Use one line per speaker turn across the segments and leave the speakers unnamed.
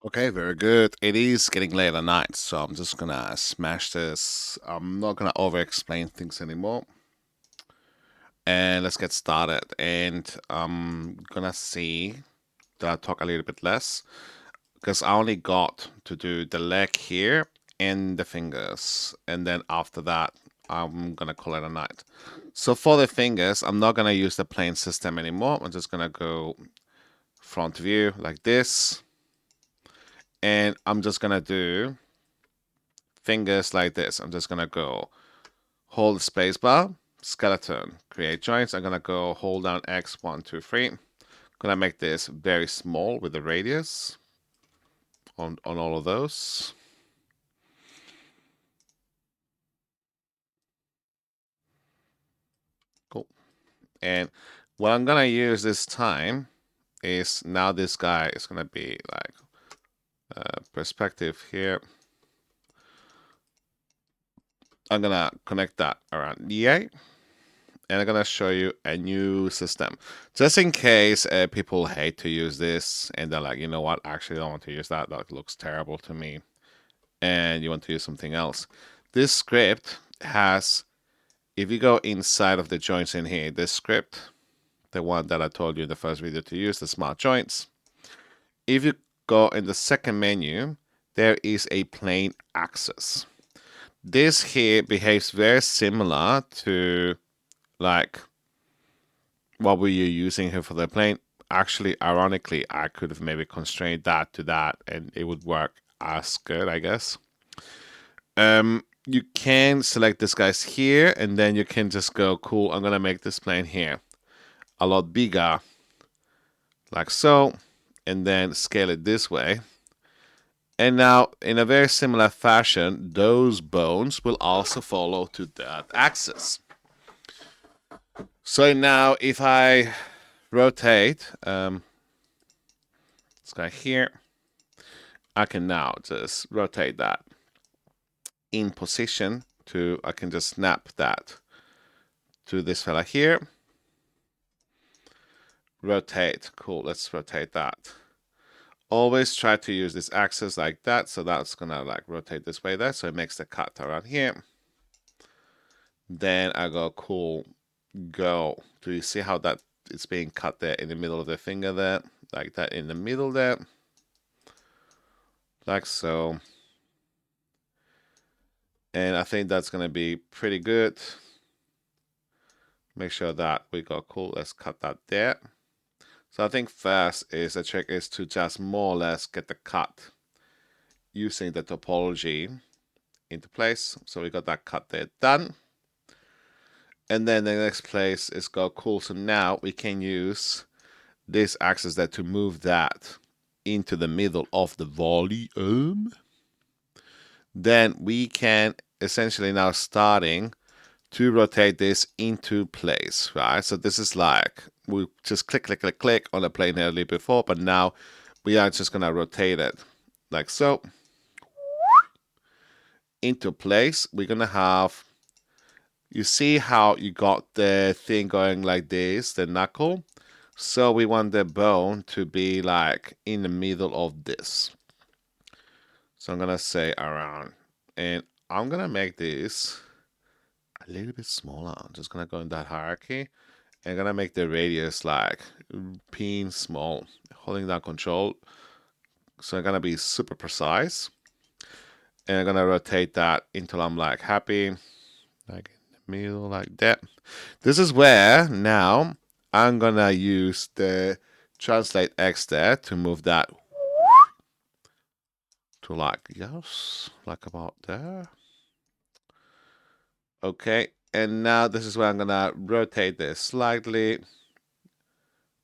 Okay, very good. It is getting late at night, so I'm just gonna smash this. I'm not gonna over explain things anymore. And let's get started. And I'm gonna see that I talk a little bit less because I only got to do the leg here and the fingers. And then after that, I'm gonna call it a night. So for the fingers, I'm not gonna use the plane system anymore. I'm just gonna go front view like this. And I'm just gonna do fingers like this. I'm just gonna go hold the spacebar, skeleton, create joints. I'm gonna go hold down X, 1, 2, 3. Gonna make this very small with the radius on all of those. Cool. And what I'm gonna use this time is now this guy is gonna be like perspective here. I'm gonna connect that around the A. And I'm gonna show you a new system just in case people hate to use this and they're like, you know what, actually I don't want to use that, that looks terrible to me, and you want to use something else. This script has, if you go inside of the joints in here, this script, the one that I told you in the first video to use, the smart joints, if you go in the second menu, there is a plane axis. This here behaves very similar to like what were you using here for the plane? Actually, ironically, I could have maybe constrained that to that and it would work as good, I guess. You can select this guys here and then you can just go, cool, I'm gonna make this plane here a lot bigger, like so, and then scale it this way. And now, in a very similar fashion, those bones will also follow to that axis. So now, if I rotate this guy here, I can now just rotate that in position to, I can just snap that to this fella here. Rotate, cool, let's rotate that. Always try to use this axis like that, so that's gonna like rotate this way there, so it makes the cut around here. Then I go, cool, go. Do you see how that it's being cut there in the middle of the finger there? Like that in the middle there. Like so. And I think that's gonna be pretty good. Make sure that we go, cool, let's cut that there. So I think first is the trick is to just more or less get the cut using the topology into place. So we got that cut there done. And then the next place is go, cool. So now we can use this axis there to move that into the middle of the volume. Then we can essentially now starting to rotate this into place, right? So this is like, we just click, click, click, click on the plane earlier before, but now we are just gonna rotate it like so into place. We're gonna have, you see how you got the thing going like this, the knuckle? So we want the bone to be like in the middle of this. So I'm gonna say around, and I'm gonna make this a little bit smaller. I'm just gonna go in that hierarchy. I'm gonna make the radius like pin small, holding down control. So I'm gonna be super precise. And I'm gonna rotate that until I'm like happy, like in the middle, like that. This is where now I'm gonna use the translate X there to move that to like, yes, like about there. Okay, and now this is where I'm gonna rotate this slightly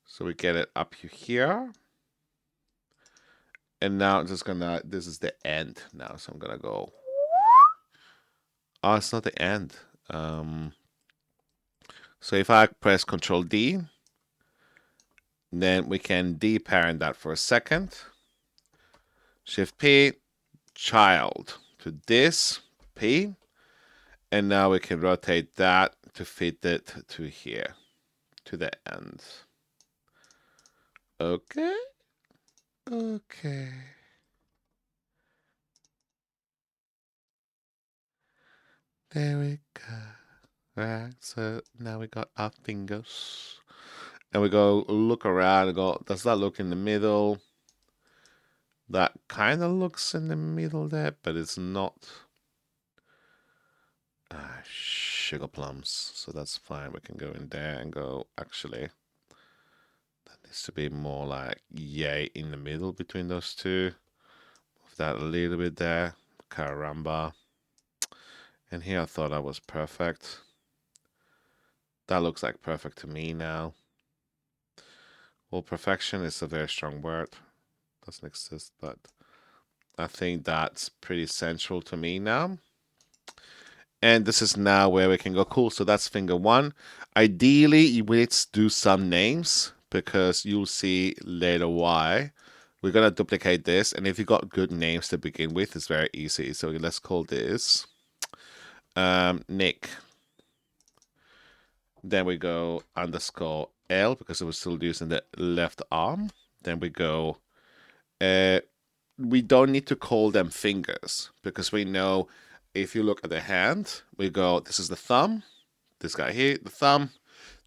so we get it up here. And now I'm just gonna, this is the end now, so I'm gonna go. Oh, it's not the end. So if I press Control D, then we can deparent that for a second. Shift P, child to this P, and now we can rotate that to fit it to here, to the end. Okay. Okay. There we go. Right, so now we got our fingers. And we go look around and go, does that look in the middle? That kind of looks in the middle there, but it's not. Sugar plums. So that's fine. We can go in there and go, actually, that needs to be more like yay in the middle between those two. Move that a little bit there. Caramba. And here I thought that was perfect. That looks like perfect to me now. Well, perfection is a very strong word. Doesn't exist, but I think that's pretty central to me now. And this is now where we can go, cool, so that's finger one. Ideally, let's do some names because you'll see later why. We're going to duplicate this, and if you got good names to begin with, it's very easy. So let's call this Nick. Then we go underscore L because we're still using the left arm. Then we go, we don't need to call them fingers because we know if you look at the hand, we go, this is the thumb, this guy here, the thumb.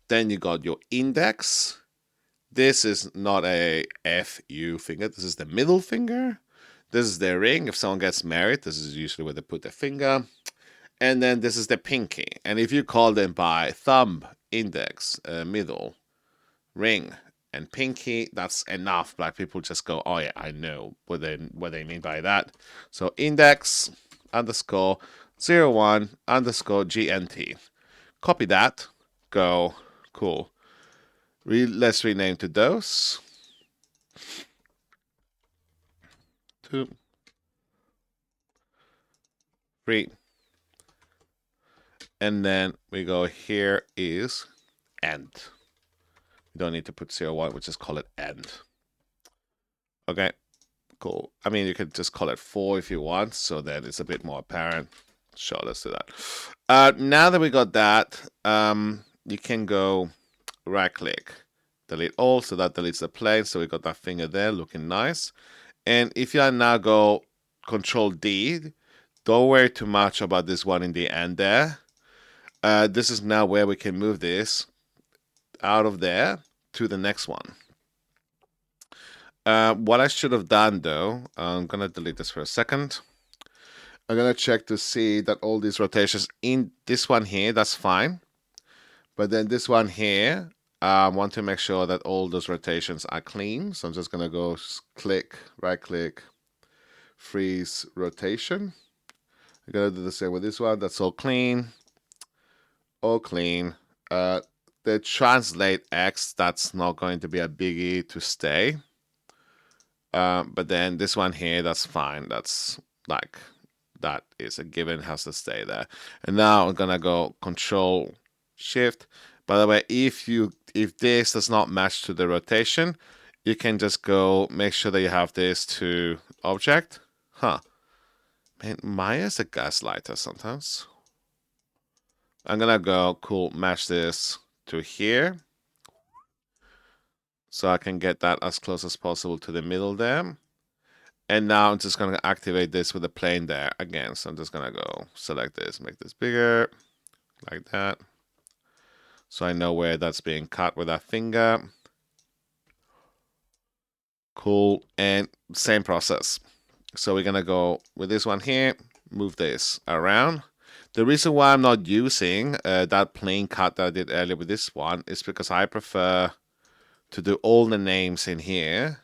Then you got your index. This is not a FU finger. This is the middle finger. This is the ring. If someone gets married, this is usually where they put their finger. And then this is the pinky. And if you call them by thumb, index, middle, ring, and pinky, that's enough. Black people just go, oh yeah, I know what they mean by that. So index underscore 01 underscore GNT. Copy that. Go. Cool. Let's rename to those. 2, 3. And then we go, here is end. We don't need to put 01, we just call it end. Okay, cool. I mean, you could just call it 4 if you want, so then it's a bit more apparent. Sure, let's do that. Now that we got that, you can go right click, delete all, so that deletes the plane. So we got that finger there looking nice. And if you now go Control D, don't worry too much about this one in the end there. This is now where we can move this out of there to the next one. What I should have done though, I'm gonna delete this for a second. I'm gonna check to see that all these rotations in this one here, that's fine. But then this one here, I want to make sure that all those rotations are clean. So I'm just gonna go click, right click, freeze rotation. I'm gonna do the same with this one. That's all clean. All clean. The translate X, that's not going to be a biggie to stay. But then this one here, that's fine. That's like, that is a given, has to stay there. And now I'm gonna go Control Shift. By the way, if this does not match to the rotation, you can just go make sure that you have this to object. Man, Maya's a gaslighter sometimes. I'm gonna go, cool, match this to here. So I can get that as close as possible to the middle there. And now I'm just going to activate this with the plane there again. So I'm just going to go select this, make this bigger, like that. So I know where that's being cut with that finger. Cool. And same process. So we're going to go with this one here, move this around. The reason why I'm not using that plane cut that I did earlier with this one is because I prefer to do all the names in here.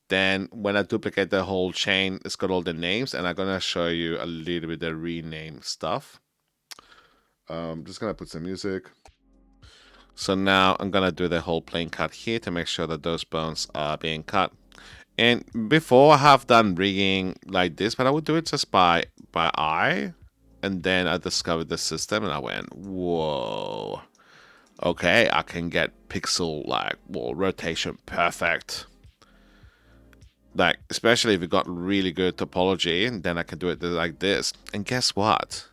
Then when I duplicate the whole chain, it's got all the names, and I'm gonna show you a little bit of rename stuff. Just gonna put some music. So now I'm gonna do the whole plane cut here to make sure that those bones are being cut. And before I have done rigging like this, but I would do it just by eye. And then I discovered the system and I went, whoa. Okay, I can get pixel rotation perfect. Like, especially if you got really good topology, then I can do it like this. And guess what?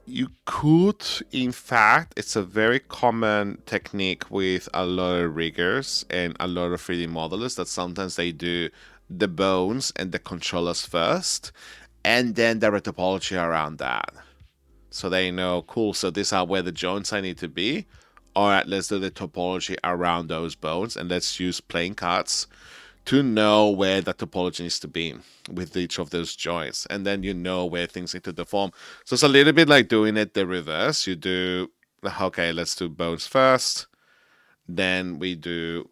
You could, in fact, it's a very common technique with a lot of riggers and a lot of 3D modelers that sometimes they do the bones and the controllers first, and then the topology around that. So they know, cool, so these are where the joints I need to be. Alright, let's do the topology around those bones, and let's use playing cards to know where that topology needs to be with each of those joints. And then you know where things need to deform. So it's a little bit like doing it the reverse. You do, okay, let's do bones first. Then we do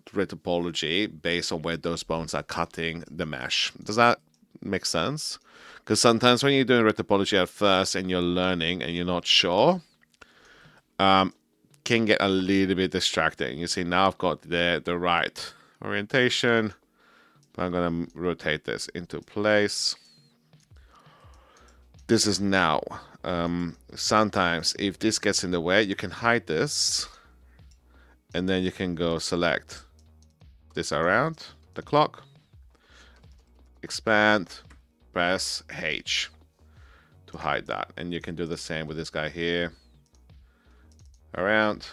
topology based on where those bones are cutting the mesh. Does that make sense? Because sometimes when you're doing topology at first and you're learning and you're not sure, can get a little bit distracting. You see, now I've got the right orientation. But I'm going to rotate this into place. This is now. Sometimes if this gets in the way, you can hide this. And then you can go select this around the clock. Expand. Press H to hide that. And you can do the same with this guy here. Around.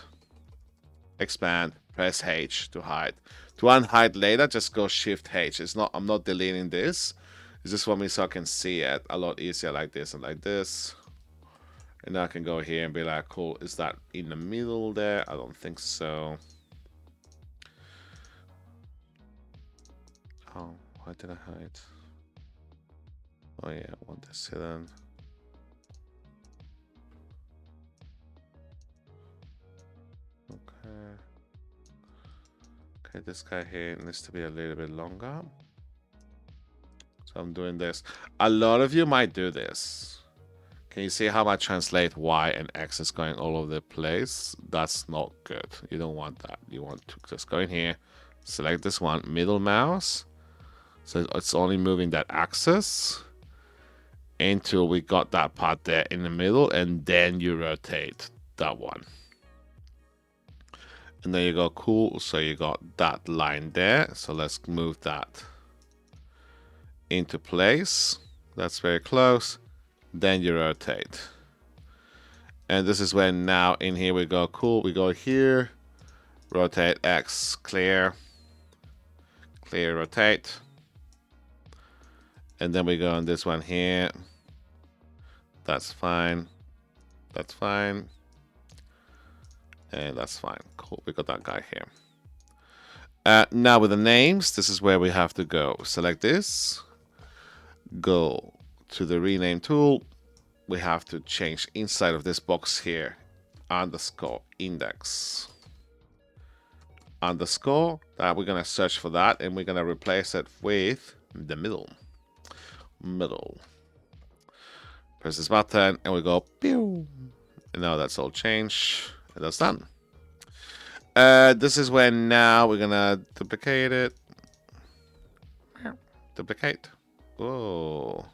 Expand. Press H to hide. To unhide later, just go Shift H. It's not. I'm not deleting this. It's just for me so I can see it a lot easier like this and like this. And I can go here and be like, cool, is that in the middle there? I don't think so. Oh, why did I hide? Oh yeah, I want this hidden. Okay. Okay, this guy here needs to be a little bit longer. So I'm doing this. A lot of you might do this. Can you see how I translate Y and X is going all over the place? That's not good. You don't want that. You want to just go in here, select this one, middle mouse. So it's only moving that axis until we got that part there in the middle, and then you rotate that one. And there you go, cool. So you got that line there. So let's move that into place. That's very close. Then you rotate. And this is when now in here we go, cool. We go here, rotate X, clear, clear, rotate. And then we go on this one here. That's fine. That's fine. And that's fine. Cool. We got that guy here. Now with the names, this is where we have to go. Select this. Go to the rename tool. We have to change inside of this box here. Underscore index. Underscore. We're going to search for that. And we're going to replace it with the middle. Middle. Press this button and we go pew. And now that's all changed. And that's done. This is when now we're gonna duplicate it. Duplicate. Oh.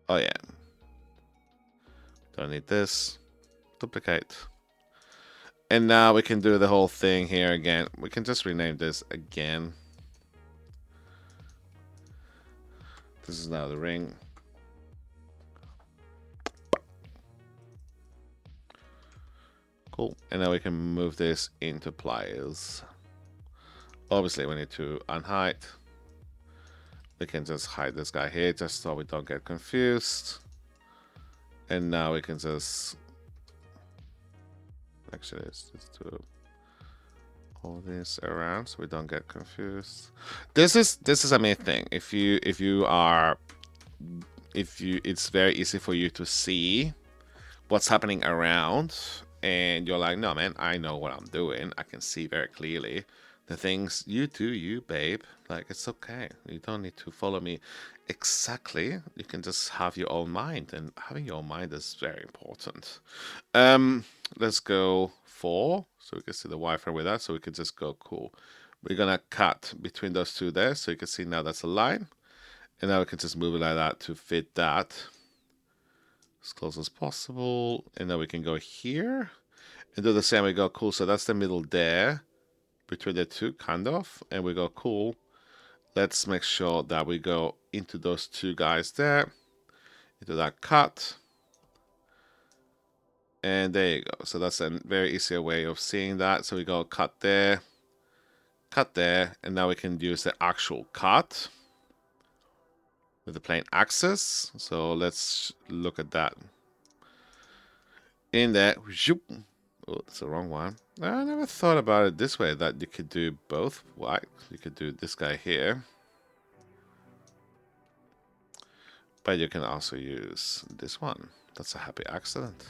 Oh yeah. Don't need this. Duplicate. And now we can do the whole thing here again. We can just rename this again. This is now the ring. Cool. And now we can move this into pliers. Obviously, we need to unhide. We can just hide this guy here just so we don't get confused. And now we can just... Actually, let's just do all this around so we don't get confused. This is a main thing. It's very easy for you to see what's happening around, and you're like, no man, I know what I'm doing. I can see very clearly the things you do, you babe. Like, it's okay. You don't need to follow me exactly. You can just have your own mind, and having your own mind is very important. Let's go 4 so we can see the Wi-Fi with that. So we can just go cool. We're gonna cut between those two there, so you can see now that's a line, and now we can just move it like that to fit that as close as possible. And then we can go here and do the same. We go cool. So that's the middle there between the two, kind of. And we go cool. Let's make sure that we go into those two guys there, into that cut. And there you go. So that's a very easier way of seeing that. So we go cut there, and now we can use the actual cut. with the plane axis. So let's look at that. In there, oh, that's the wrong one. I never thought about it this way, that you could do both. Why? You could do this guy here. But you can also use this one. That's a happy accident.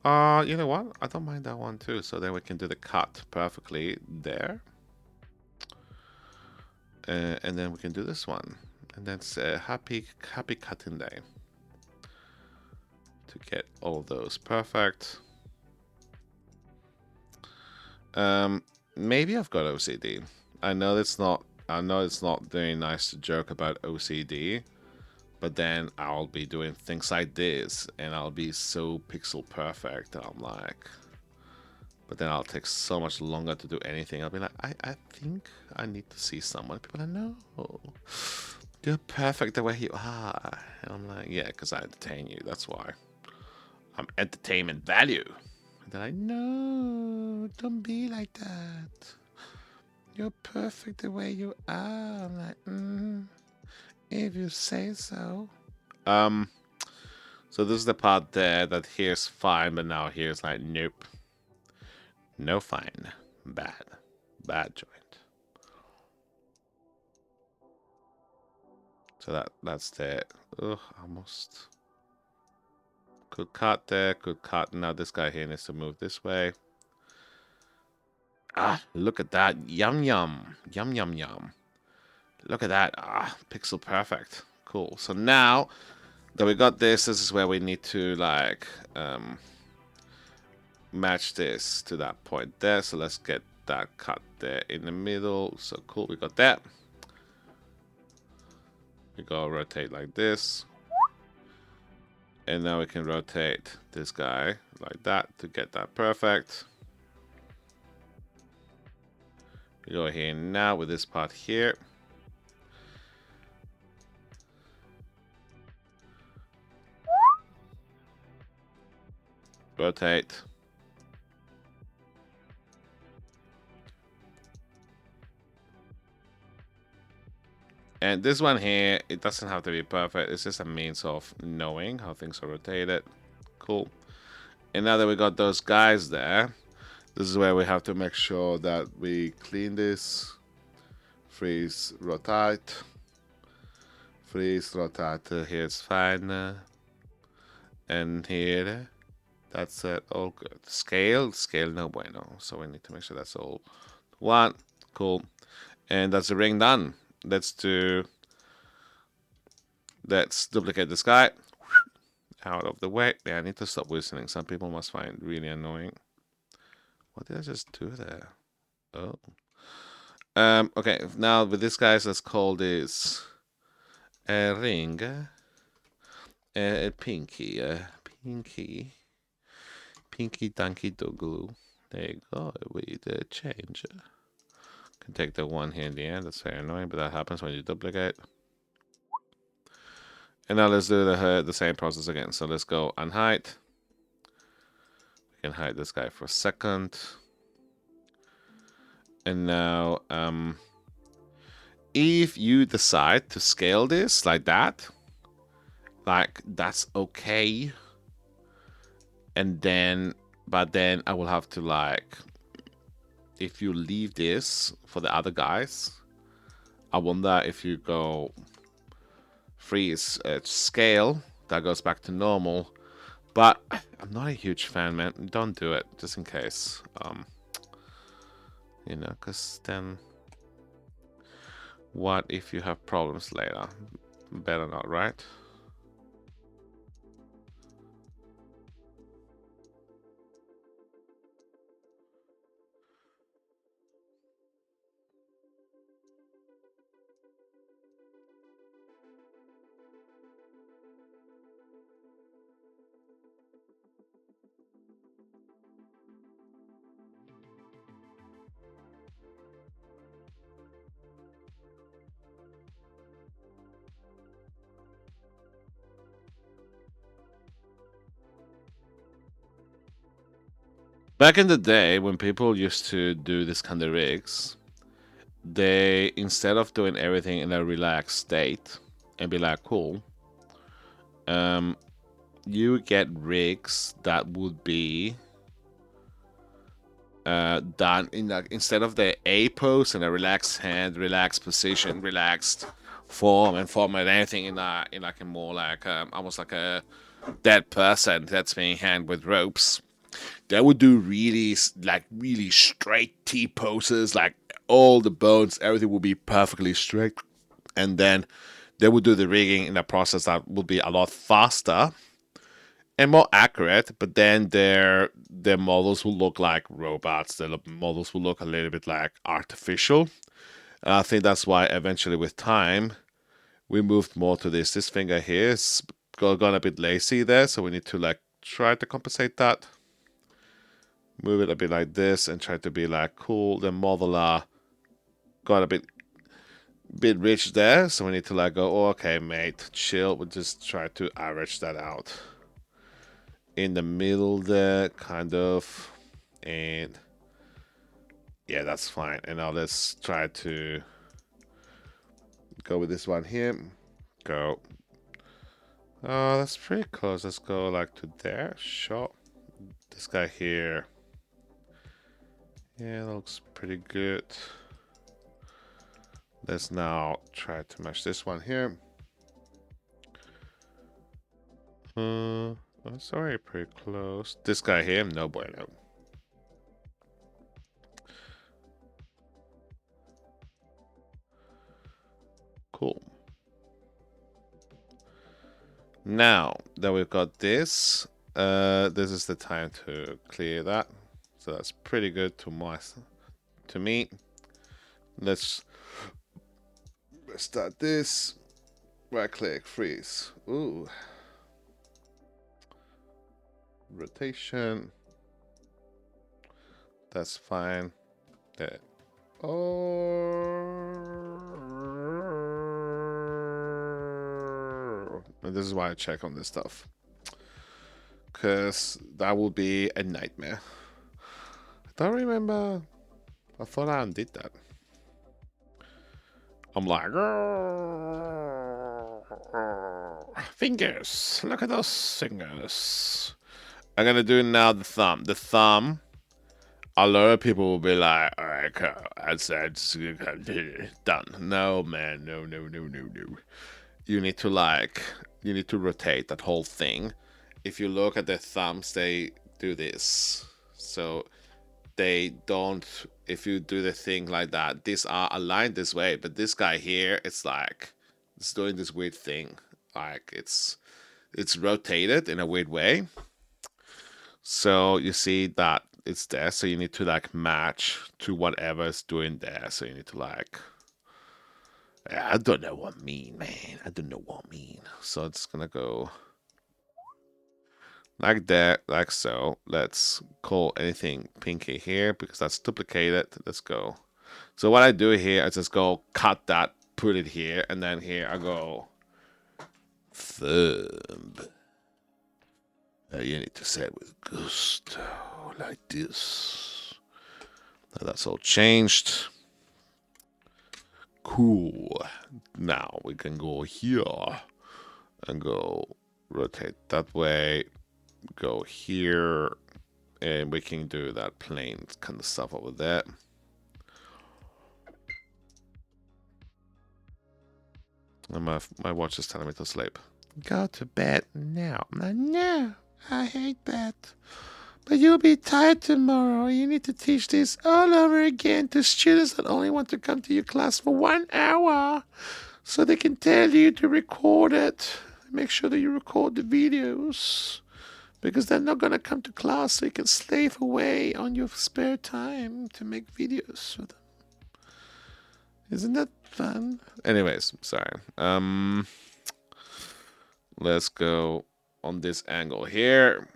You know what? I don't mind that one too. So then we can do the cut perfectly there. And then we can do this one. And that's a happy cutting day. To get all those perfect. Maybe I've got OCD. I know it's not very nice to joke about OCD, but then I'll be doing things like this and I'll be so pixel perfect. I'm like, but then I'll take so much longer to do anything. I'll be like, I think I need to see someone. People are like, no, you're perfect the way you are. And I'm like, yeah, because I entertain you. That's why. I'm entertainment value. And they're like, no, don't be like that. You're perfect the way you are. I'm like, if you say so. So this is the part there that here's fine, but now here's like, nope. No fine. Bad. Bad joint. So that's there. Ugh, almost. Could cut there, could cut. Now this guy here needs to move this way. Ah, look at that. Yum, yum. Yum, yum, yum. Look at that. Ah, pixel perfect. Cool. So now that we got this is where we need to, like, match this to that point there. So let's get that cut there in the middle. So cool, we got that. We go rotate like this. And now we can rotate this guy like that to get that perfect. We go here now with this part here. Rotate. And this one here, it doesn't have to be perfect. It's just a means of knowing how things are rotated. Cool. And now that we got those guys there, this is where we have to make sure that we clean this. Freeze, rotate. Freeze, rotate. Here's fine. And here, that's it. All good. Scale, no bueno. So we need to make sure that's all one. Cool. And that's the ring done. Let's duplicate this guy. Out of the way. Yeah, I need to stop whistling. Some people must find it really annoying. What did I just do there? Oh. Okay, now with this guys, let's call this a ring. A pinky. Pinky Donkey Doogaloo. There you go. We change. Can take the one here in the end. That's very annoying, but that happens when you duplicate. And now let's do the same process again. So let's go unhide. We can hide this guy for a second. And now, if you decide to scale this like that, that's okay. And then, but then I will have to, like, if you leave this for the other guys, I wonder if you go freeze scale, that goes back to normal. But I'm not a huge fan, man. Don't do it, just in case. You know, because then what if you have problems later? Better not, right? Back in the day, when people used to do this kind of rigs, they, instead of doing everything in a relaxed state, and be like, cool. You get rigs that would be done in like instead of the A pose and a relaxed hand, relaxed position, relaxed form and anything in like a more like almost like a dead person that's being hanged with ropes. They would do really straight T poses, like all the bones, everything would be perfectly straight, and then they would do the rigging in a process that would be a lot faster and more accurate. But then their models will look like robots. Their models will look a little bit like artificial. And I think that's why eventually, with time, we moved more to this. This finger here is gone a bit lazy there, so we need to like try to compensate that. Move it a bit like this and try to be like cool. The modeler got a bit rich there, so we need to like go, oh, okay, mate, chill. We'll just try to average that out in the middle there, kind of, and yeah, that's fine. And now let's try to go with this one here. Go. Oh, that's pretty close. Let's go like to there. Sure. This guy here. Yeah, that looks pretty good. Let's now try to match this one here. That's already pretty close. This guy here, no bueno. Cool. Now that we've got this, this is the time to clear that. So that's pretty good to me. Let's start this. Right click, freeze. Ooh. Rotation. That's fine. There. Oh. And this is why I check on this stuff. Because that will be a nightmare. I don't remember. I thought I undid that. I'm like, fingers. Look at those fingers. I'm gonna do now the thumb. The thumb. A lot of people will be like, all right, that's done. No, man, no. You need to rotate that whole thing. If you look at the thumbs, they do this. So they don't, if you do the thing like that, these are aligned this way, but this guy here, it's like, it's doing this weird thing. Like it's rotated in a weird way. So you see that it's there, so you need to like match to whatever's doing there. So you need to like, I don't know what I mean, man. I don't know what I mean. So it's gonna go like that, like so. Let's call anything pinky here because that's duplicated. Let's go. So what I do here, I just go cut that, put it here, and then here I go thumb. You need to say it with gusto, like this. Now that's all changed. Cool. Now we can go here and go rotate that way. Go here, and we can do that plain kind of stuff over there. And my watch is telling me to sleep. Go to bed now. No, I hate that. But you'll be tired tomorrow. You need to teach this all over again to students that only want to come to your class for 1 hour. So they can tell you to record it. Make sure that you record the videos. Because they're not going to come to class, so you can slave away on your spare time to make videos for them. Isn't that fun? Anyways, sorry. Let's go on this angle here.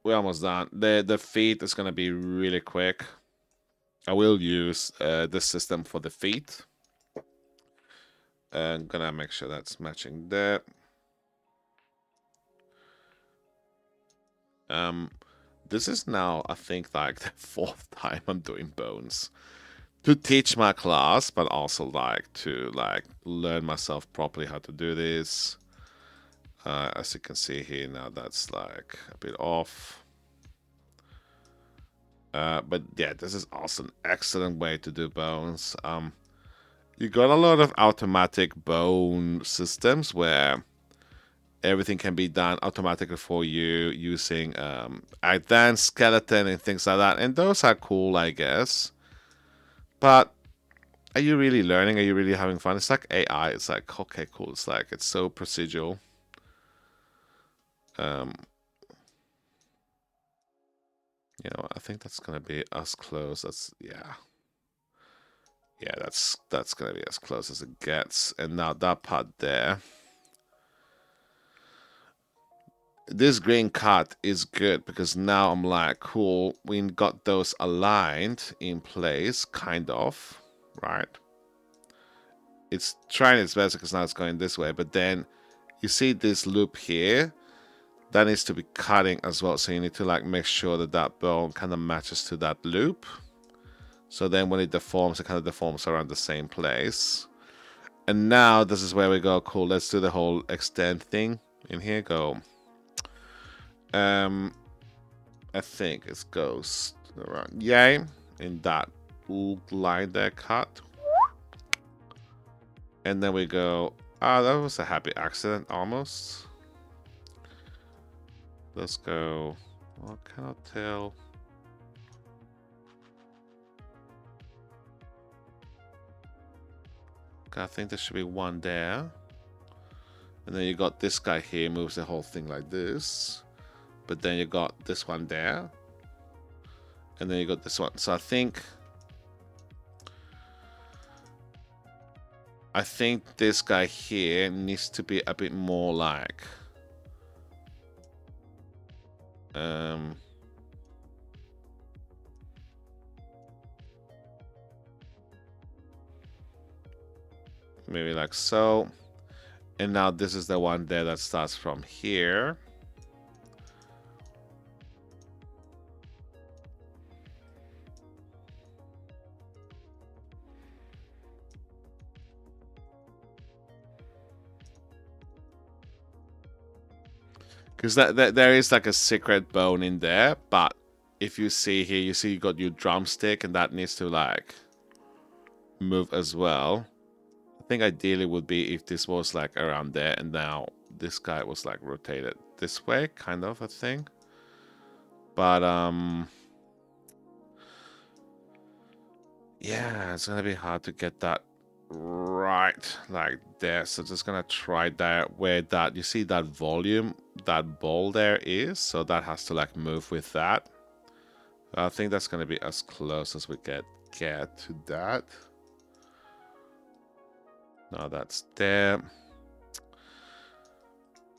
We're almost done. The feet is gonna be really quick. I will use this system for the feet. I'm gonna make sure that's matching there. This is now, I think, like the 4th time I'm doing bones. to teach my class, but also like to like learn myself properly how to do this. As you can see here now, that's like a bit off. But yeah, this is also an excellent way to do bones. You got a lot of automatic bone systems where everything can be done automatically for you using advanced skeleton and things like that. And those are cool, I guess. But are you really learning? Are you really having fun? It's like AI. It's like, okay, cool. It's like, it's so procedural. Um, I think that's gonna be as close as yeah, that's gonna be as close as it gets. And now that part there, this green cut is good because now I'm like, cool, we got those aligned in place, kind of, right? It's trying its best because now it's going this way, but then you see this loop here that needs to be cutting as well. So you need to like make sure that that bone kind of matches to that loop. So then when it deforms, it kind of deforms around the same place. And now this is where we go, cool, let's do the whole extend thing in here. Go. I think it goes around, yay, in that line there cut. And then we go, that was a happy accident almost. Let's go, well, I cannot tell. I think there should be one there. And then you got this guy here, moves the whole thing like this. But then you got this one there. And then you got this one. So I think this guy here needs to be a bit more like maybe like so. And now this is the one there that starts from here. Because there is like a secret bone in there, but if you see here, you see you got your drumstick, and that needs to like move as well. I think ideally would be if this was like around there, and now this guy was like rotated this way, kind of a thing. But yeah, it's gonna be hard to get that right like there. So just gonna try that where that you see that volume, that ball there is, so that has to like move with that. I think that's gonna be as close as we get to that. Now that's there.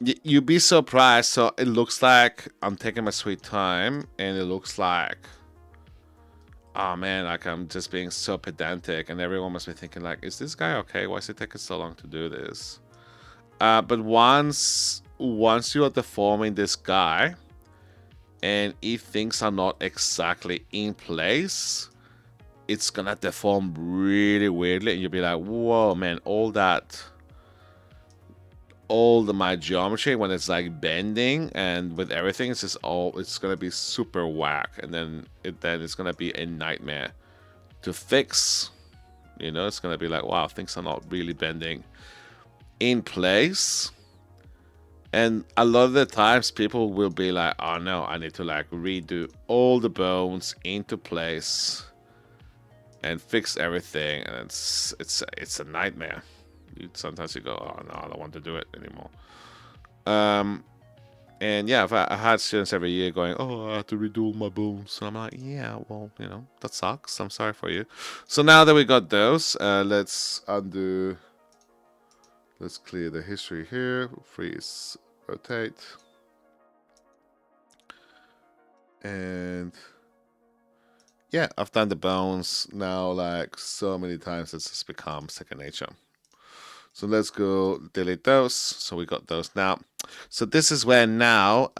You'd be surprised. So it looks like I'm taking my sweet time, and it looks like, oh man, like I'm just being so pedantic, and everyone must be thinking like, is this guy okay? Why is it taking so long to do this? But once you are deforming this guy, and if things are not exactly in place, it's gonna deform really weirdly, and you'll be like, whoa, man, my geometry when it's like bending and with everything, it's just it's gonna be super whack, and then it's gonna be a nightmare to fix. It's gonna be like, wow, things are not really bending in place. And a lot of the times people will be like, oh no, I need to like redo all the bones into place and fix everything, and it's a nightmare. Sometimes you go, oh no, I don't want to do it anymore. And yeah, I had students every year going, oh, I have to redo all my bones. And I'm like, yeah, well, that sucks. I'm sorry for you. So now that we got those, let's undo. Let's clear the history here. Freeze, rotate. And yeah, I've done the bones now like so many times, it's just become second nature. So let's go delete those. So we got those now. So this is where now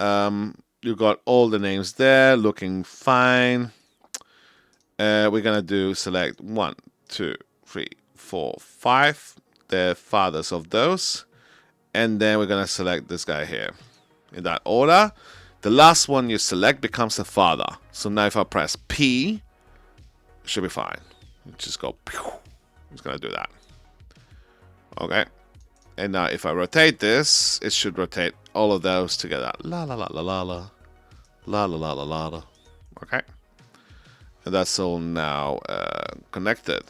you got all the names there looking fine. we're gonna do select 1, 2, 3, 4, 5, the fathers of those, and then we're gonna select this guy here in that order. The last one you select becomes the father. So now if I press P, it should be fine. Just go pew. It's gonna do that. Okay. And now if I rotate this, it should rotate all of those together. La la la la la la. La la la la la la. Okay. And that's all now connected.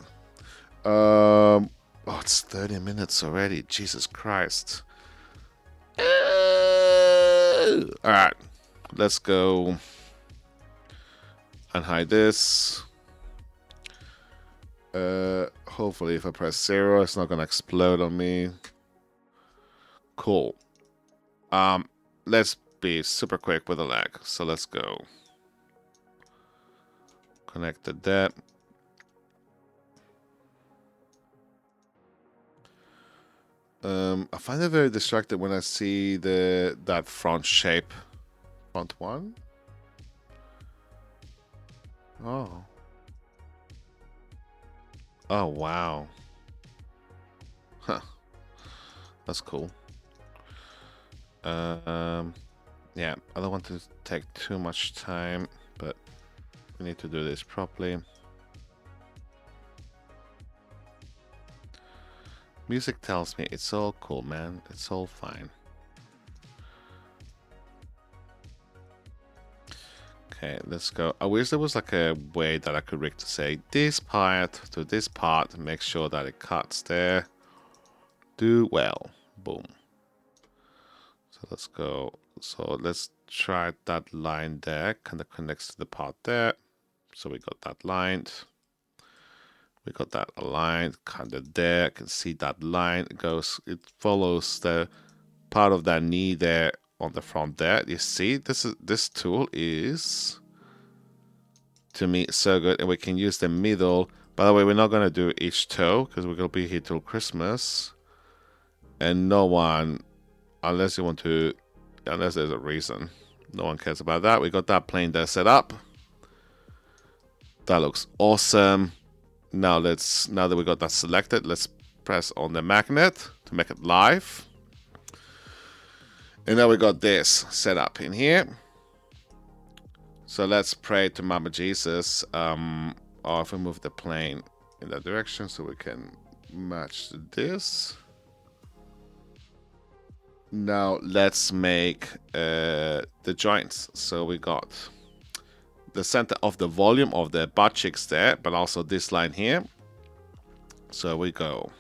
Oh, it's 30 minutes already. Jesus Christ. Alright. Let's go unhide this. Hopefully if I press 0, it's not gonna explode on me. Cool. Let's be super quick with the lag. So let's go. Connected that. I find it very distracting when I see that front shape. Front one? Oh. Oh, wow. Huh. That's cool. Yeah, I don't want to take too much time, but we need to do this properly. Music tells me it's all cool, man. It's all fine. Okay, let's go. I wish there was like a way that I could rig to say this part to this part, make sure that it cuts there. Do well. Boom. So let's go. So let's try that line there. Kind of connects to the part there. So we got that lined. We got that aligned kind of there. I can see that line. It follows the part of that knee there on the front there. You see, this tool is, to me, so good, and we can use the middle. By the way, we're not gonna do each toe because we're gonna be here till Christmas, and no one, unless you want to, unless there's a reason, no one cares about that. We got that plane there set up. That looks awesome. Now that we got that selected, let's press on the magnet to make it live. And now we got this set up in here. So let's pray to Mama Jesus. Or if we move the plane in that direction so we can match this. Now let's make the joints. So we got the center of the volume of the butt cheeks there, but also this line here. So we go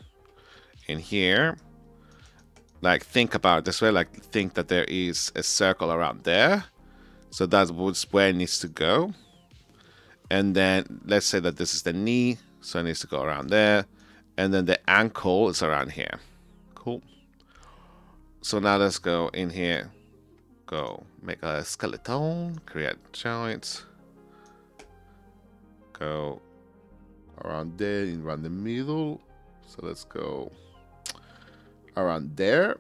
in here. Like, think about it this way. Like, think that there is a circle around there. So that's where it needs to go. And then let's say that this is the knee. So it needs to go around there. And then the ankle is around here. Cool. So now let's go in here. Go make a skeleton. Create joints. Go around there, around the middle. So let's go around there.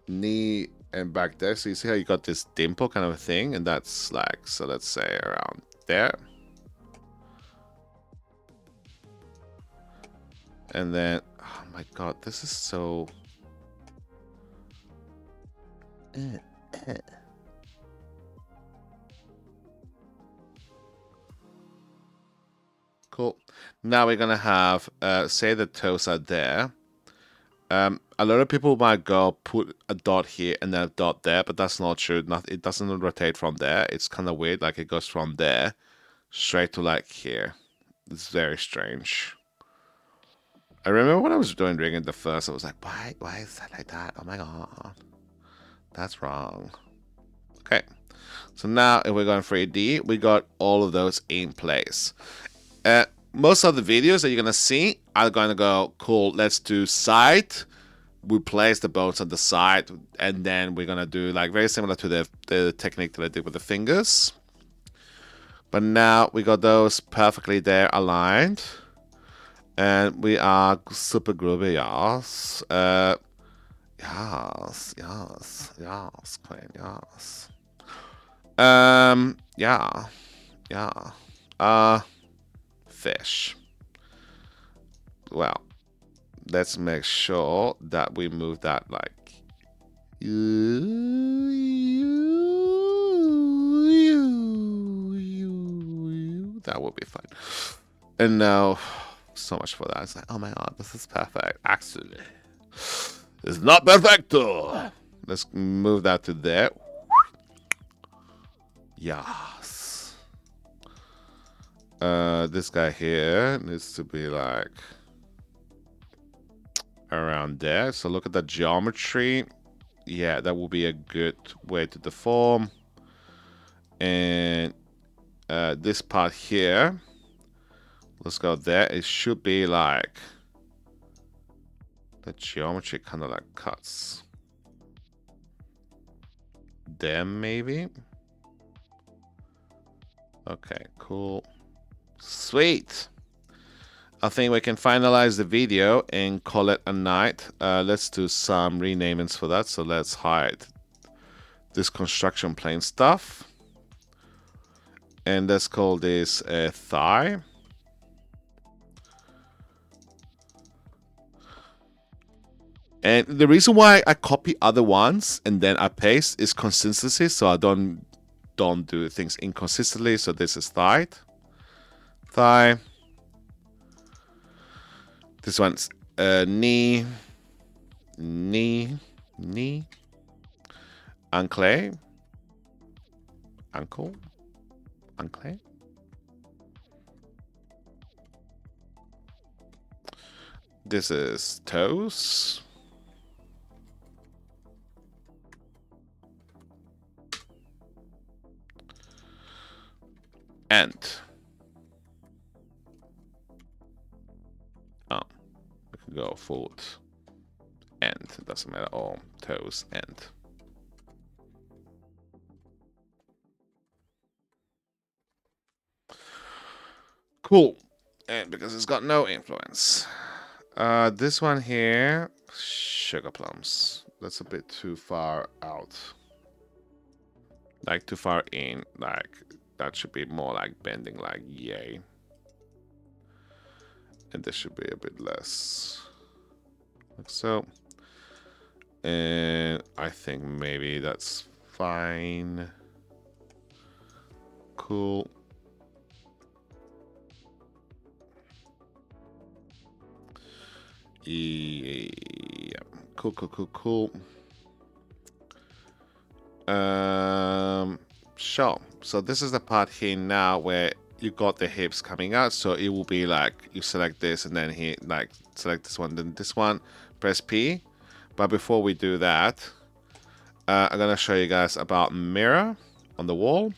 Knee and back there. So you see how you got this dimple kind of a thing, and that's like, so let's say around there. And then, oh my god, this is so... Cool. Now we're gonna have, say the toes are there. A lot of people might go put a dot here and then a dot there, but that's not true. It doesn't rotate from there. It's kind of weird. Like, it goes from there straight to like here. It's very strange. I remember when I was doing rigging the first, I was like, why is that like that? Oh my god, that's wrong. Okay, so now if we're going 3D, we got all of those in place. Most of the videos that you're gonna see are gonna go, cool, let's do side. We place the bones on the side, and then we're gonna do like very similar to the technique that I did with the fingers. But now we got those perfectly there aligned. And we are super groovy, yes. Yes, queen, yes. Yeah. Yeah. Fish. Well, let's make sure that we move that like that will be fine. And now, so much for that. It's like, oh my god, this is perfect. Actually, it's not perfecto. Let's move that to there. Yes. This guy here needs to be like around there. So look at the geometry. Yeah, that will be a good way to deform. And this part here, let's go there. It should be like the geometry kind of like cuts there, maybe. Okay, cool. Sweet. I think we can finalize the video and call it a night. Let's do some renamings for that. So let's hide this construction plane stuff. And let's call this a thigh. And the reason why I copy other ones and then I paste is consistency. So I don't do things inconsistently. So this is thigh. Thigh. This one's knee. Knee. Knee. Ankle. Ankle. Ankle. This is toes. Ant. Oh, we can go foot. Ant. It doesn't matter. All toes. Ant. Cool. And because it's got no influence. This one here, sugar plums. That's a bit too far out. Like too far in. Like that should be more like bending like yay. And this should be a bit less. Like so. And I think maybe that's fine. Cool. Yeah. Cool. Sure. So this is the part here now where you got the hips coming out. So it will be like you select this and then here, like select this one, then this one, press P. But before we do that, I'm gonna show you guys about mirror on the wall.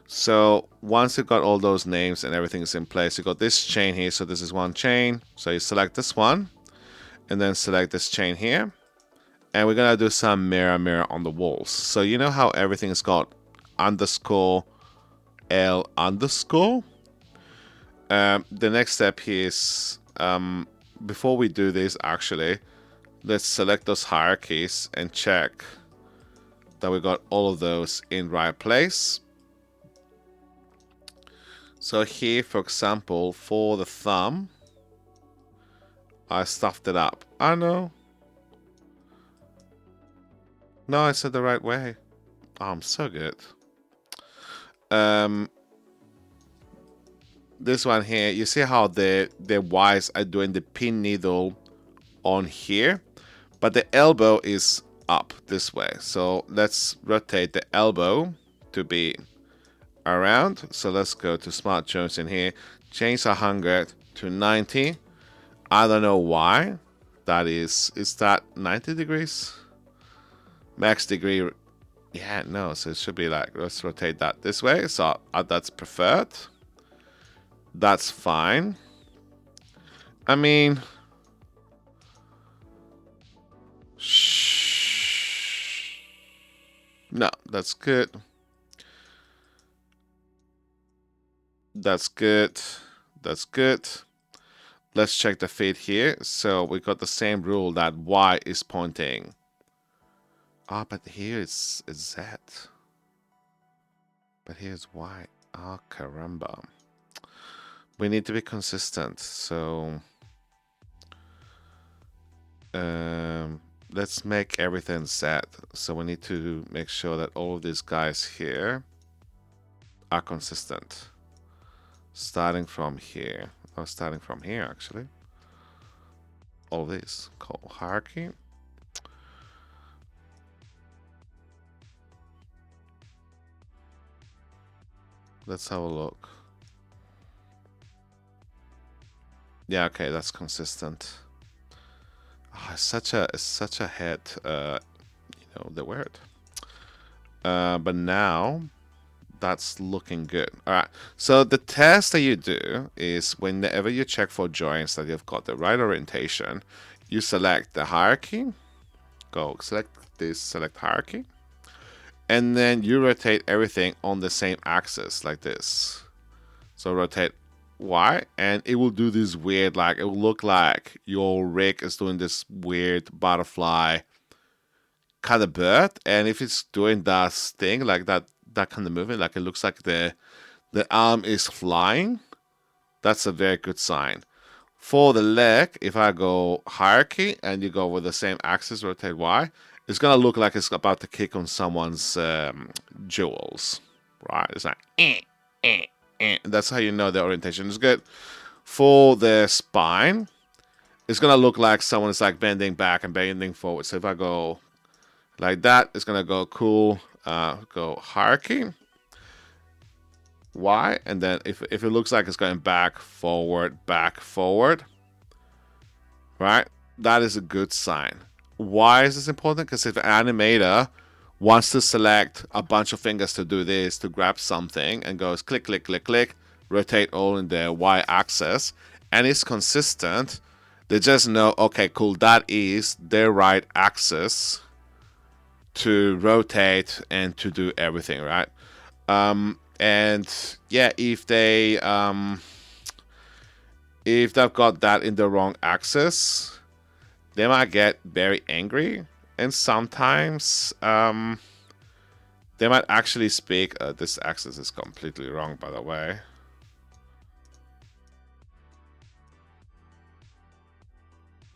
So once you've got all those names and everything is in place, you got this chain here. So this is one chain. So you select this one and then select this chain here. And we're gonna do some mirror on the walls. So you know how everything's got underscore L underscore? The next step here is, before we do this actually, let's select those hierarchies and check that we got all of those in right place. So here, for example, for the thumb, I stuffed it up. I know. No, I said the right way. Oh, I'm so good. This one here, you see how the Y's are doing the pin needle on here, but the elbow is up this way. So let's rotate the elbow to be around. So let's go to Smart Jones in here, change 100 to 90. I don't know why that is that 90 degrees? Max degree. Yeah, no, so it should be like, let's rotate that this way. So that's preferred. That's fine. I mean, no, that's good. That's good. That's good. Let's check the feet here. So we got the same rule that Y is pointing. Ah, but here it's Z. But here's Y. Oh, caramba. We need to be consistent. So let's make everything set. So we need to make sure that all of these guys here are consistent. Starting from here. Oh, starting from here, actually. All these. Call hierarchy. Let's have a look. Yeah, okay, that's consistent. Oh, it's such a head, the word. But now that's looking good. All right. So the test that you do is whenever you check for joints that you've got the right orientation, you select the hierarchy. Go select this, select hierarchy. And then you rotate everything on the same axis like this. So rotate Y, and it will do this weird, like, it will look like your rig is doing this weird butterfly kind of bird. And if it's doing that thing, like that kind of movement, like it looks like the arm is flying, that's a very good sign. For the leg, if I go hierarchy and you go with the same axis, rotate Y, it's gonna look like it's about to kick on someone's jewels, right? It's like, that's how you know the orientation is good. For the spine, it's gonna look like someone is like bending back and bending forward. So if I go like that, it's gonna go cool. Go hierarchy Y, and then if it looks like it's going back, forward, right? That is a good sign. Why is this important? Because if an animator wants to select a bunch of fingers to do this, to grab something, and goes click, click, click, click, rotate all in the Y-axis, and it's consistent, they just know, okay, cool, that is their right axis to rotate and to do everything, right? And yeah, if they've got that in the wrong axis, they might get very angry, and sometimes they might actually speak. This axis is completely wrong, by the way.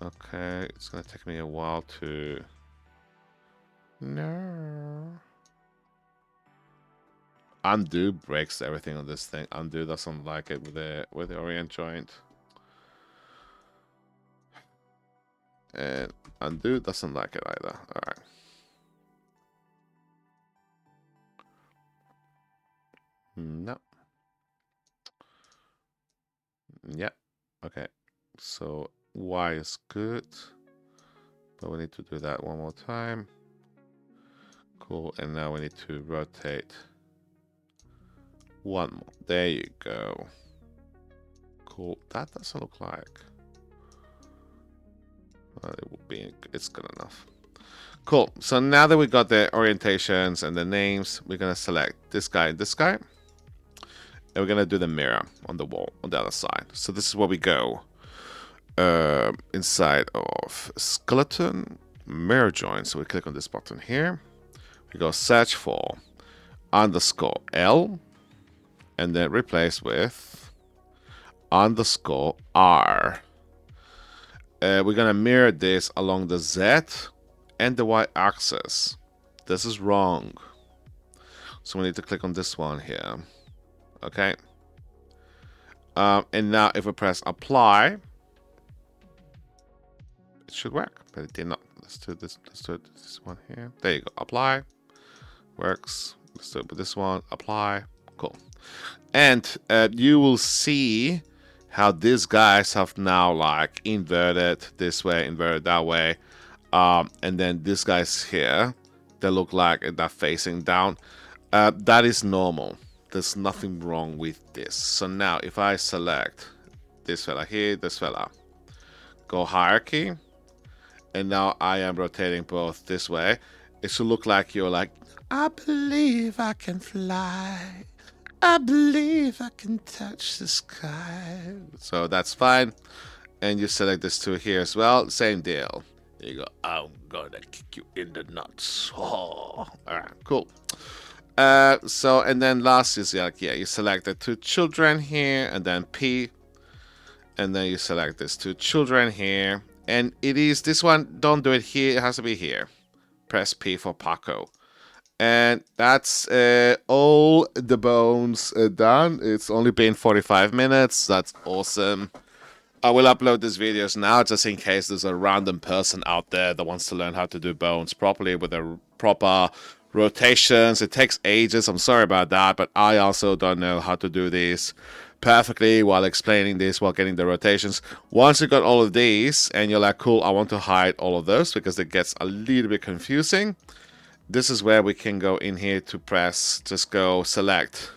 Okay, it's gonna take me a while to. No. Undo breaks everything on this thing. Undo doesn't like it with the orient joint. And undo doesn't like it either. All right. No. Yeah. Okay. So Y is good. But we need to do that one more time. Cool. And now we need to rotate one more. There you go. Cool. That doesn't look like. It will be. It's good enough. Cool. So now that we got the orientations and the names, we're gonna select this guy and this guy, and we're gonna do the mirror on the wall on the other side. So this is where we go. Inside of skeleton mirror joint. So we click on this button here. We go search for underscore L, and then replace with underscore R. We're gonna mirror this along the Z and the Y axis. This is wrong. So we need to click on this one here. Okay. And now if we press apply, it should work, but it did not. Let's do this. Let's do this one here. There you go. Apply. Works. Let's do it with this one. Apply. Cool. And you will see how these guys have now like inverted this way, inverted that way. And then these guys here, they look like they're facing down. That is normal. There's nothing wrong with this. So now if I select this fella here, this fella, go hierarchy, and now I am rotating both this way, it should look like you're like, I believe I can fly. I believe I can touch the sky. So that's fine. And you select this two here as well. Same deal. There you go. I'm gonna kick you in the nuts. Oh. All right, cool. So, and then last is like, yeah, you select the two children here, and then P, and then you select these two children here, and it is this one. Don't do it here. It has to be here. Press P for Paco. And that's all the bones done. It's only been 45 minutes. That's awesome. I will upload these videos now just in case there's a random person out there that wants to learn how to do bones properly with the proper rotations. It takes ages. I'm sorry about that, but I also don't know how to do this perfectly while explaining this, while getting the rotations. Once you got all of these and you're like, cool, I want to hide all of those because it gets a little bit confusing. This is where we can go in here to press, just go select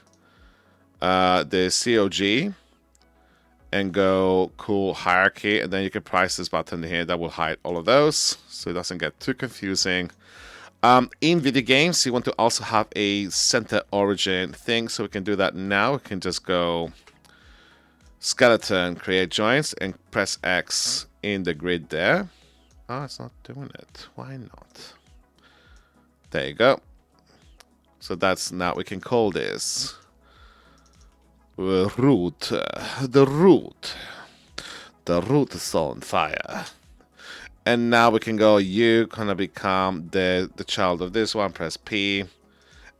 the COG and go cool hierarchy, and then you can press this button here that will hide all of those so it doesn't get too confusing. In video games, you want to also have a center origin thing, so we can do that now. We can just go skeleton, create joints, and press X in the grid there. Oh, it's not doing it. Why not? There you go. So that's now we can call this root. The root. The root is on fire. And now we can go, you gonna become the child of this one, press P.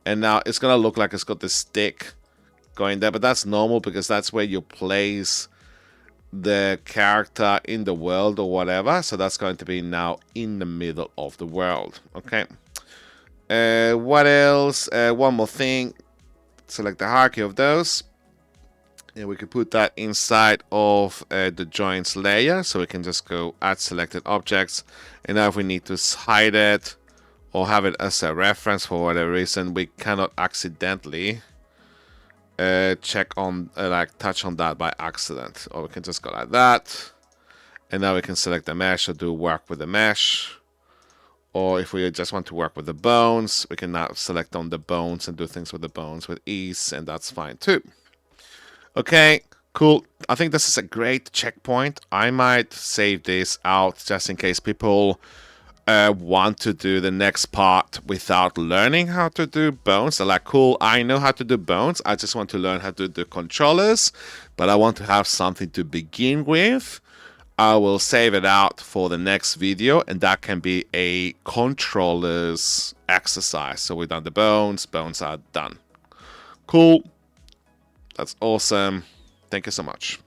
And now it's gonna look like it's got this stick going there, but that's normal because that's where you place the character in the world or whatever. So that's going to be now in the middle of the world. Okay. What else? One more thing. Select the hierarchy of those. And we can put that inside of the joints layer. So we can just go add selected objects. And now if we need to hide it or have it as a reference for whatever reason, we cannot accidentally check on, like touch on that by accident. Or we can just go like that. And now we can select the mesh or do work with the mesh. Or if we just want to work with the bones, we can now select on the bones and do things with the bones with ease, and that's fine too. Okay, cool. I think this is a great checkpoint. I might save this out just in case people want to do the next part without learning how to do bones. They're like, cool, I know how to do bones. I just want to learn how to do controllers, but I want to have something to begin with. I will save it out for the next video, and that can be a controllers exercise. So we've done the bones are done. Cool. That's awesome. Thank you so much.